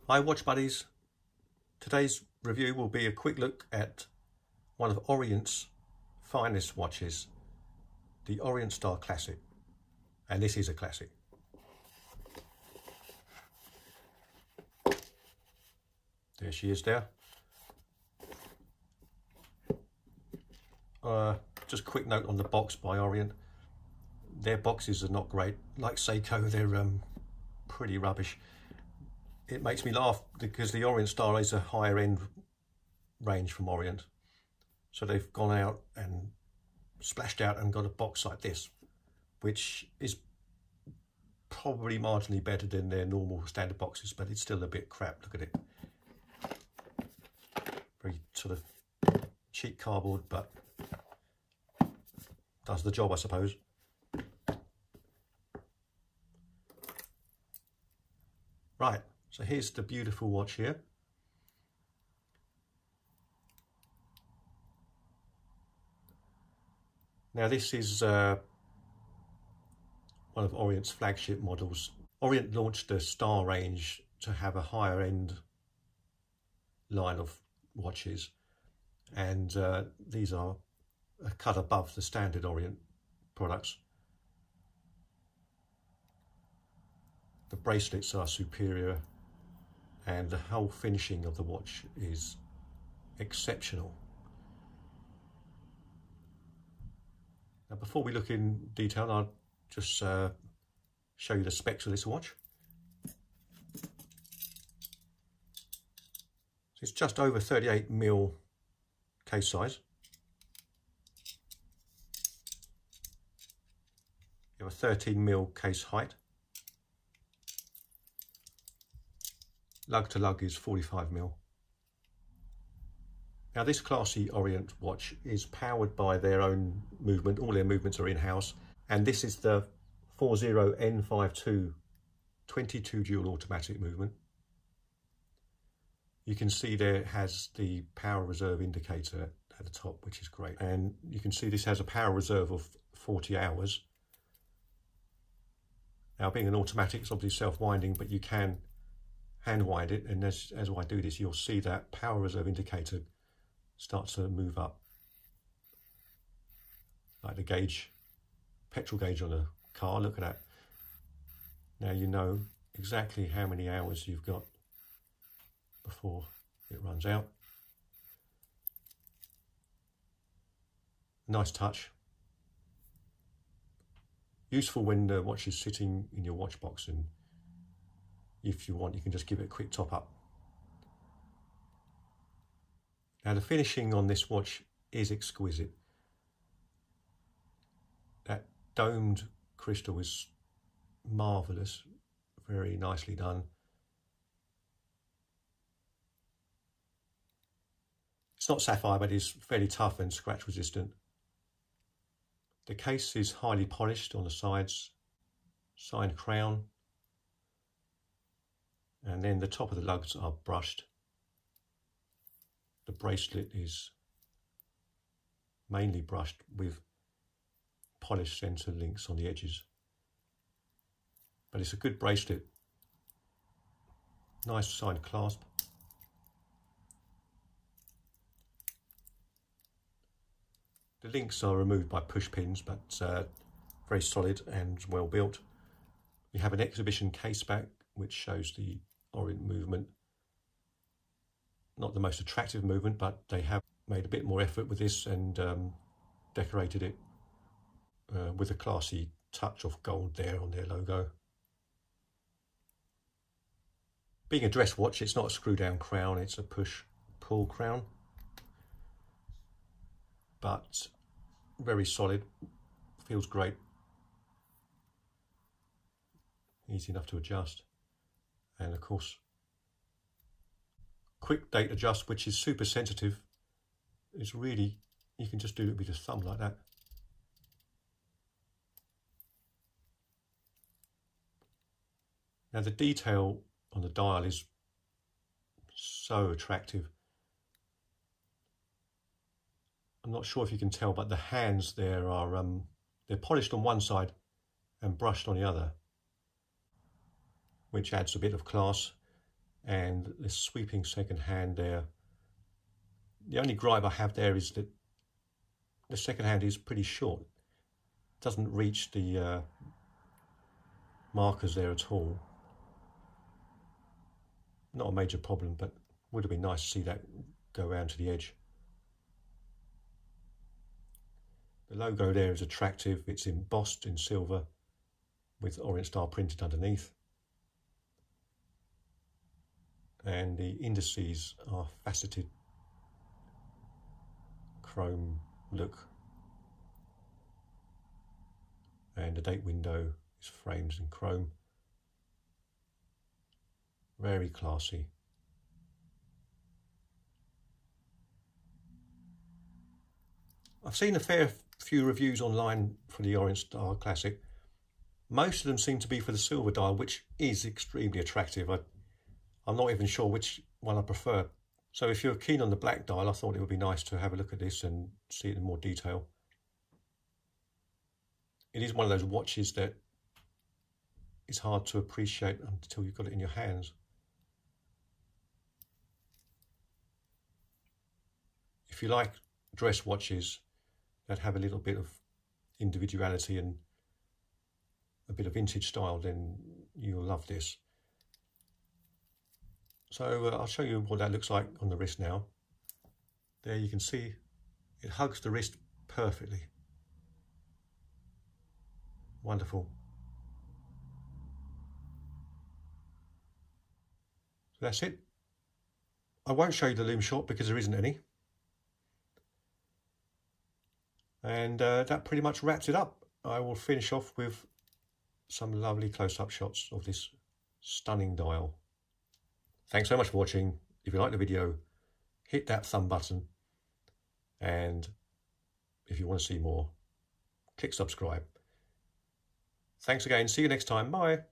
Hi watch buddies, today's review will be a quick look at one of Orient's finest watches, the Orient Star Classic, and this is a classic. There she is there. Just a quick note on the box by Orient. Their boxes are not great, like Seiko, they're pretty rubbish. It makes me laugh because the Orient Star is a higher end range from Orient. So they've gone out and splashed out and got a box like this, which is probably marginally better than their normal standard boxes, but it's still a bit crap. Look at it. Very sort of cheap cardboard, but does the job, I suppose. Right. So here's the beautiful watch here. Now this is one of Orient's flagship models. Orient launched the Star range to have a higher end line of watches, and these are a cut above the standard Orient products. The bracelets are superior, and the whole finishing of the watch is exceptional. Now, before we look in detail, I'll just show you the specs of this watch. It's just over 38mm case size. You have a 13mm case height. Lug to lug is 45mm. Now this classy Orient watch is powered by their own movement. All their movements are in-house, and this is the 40N52 22 dual automatic movement. You can see there it has the power reserve indicator at the top, which is great, and you can see this has a power reserve of 40 hours. Now, being an automatic, it's obviously self-winding, but you can hand wind it, and as I do this, you'll see that power reserve indicator starts to move up, like the gauge, petrol gauge on a car. Look at that. Now you know exactly how many hours you've got before it runs out. Nice touch. Useful when the watch is sitting in your watch box, and if you want, you can just give it a quick top up. Now the finishing on this watch is exquisite. That domed crystal is marvellous, very nicely done. It's not sapphire, but it's fairly tough and scratch resistant. The case is highly polished on the sides, signed crown, and then the top of the lugs are brushed. The bracelet is mainly brushed with polished centre links on the edges. But it's a good bracelet. Nice signed clasp. The links are removed by push pins, but very solid and well built. You have an exhibition case back which shows the Orient movement. Not the most attractive movement, but they have made a bit more effort with this and decorated it with a classy touch of gold there on their logo. Being a dress watch, it's not a screw down crown, it's a push pull crown, but very solid, feels great, easy enough to adjust, and of course quick date adjust, which is super sensitive. It's really, you can just do it with your thumb like that. Now the detail on the dial is so attractive. I'm not sure if you can tell, but the hands there are they're polished on one side and brushed on the other, which adds a bit of class. and the sweeping second hand there. The only gripe I have there is that the second hand is pretty short. It doesn't reach the markers there at all. Not a major problem, but would have been nice to see that go around to the edge. The logo there is attractive. It's embossed in silver with Orient Star printed underneath. And the indices are faceted chrome look. And the date window is framed in chrome. Very classy. I've seen a fair few reviews online for the Orient Star Classic. Most of them seem to be for the silver dial, which is extremely attractive. I'm not even sure which one I prefer. So if you're keen on the black dial, I thought it would be nice to have a look at this and see it in more detail. It is one of those watches that is hard to appreciate until you've got it in your hands. If you like dress watches that have a little bit of individuality and a bit of vintage style, then you'll love this. So I'll show you what that looks like on the wrist now. There you can see it hugs the wrist perfectly. Wonderful. So that's it. I won't show you the lume shot because there isn't any. And that pretty much wraps it up. I will finish off with some lovely close-up shots of this stunning dial. Thanks so much for watching. If you like the video, hit that thumb button. And if you want to see more, click subscribe. Thanks again. See you next time. Bye.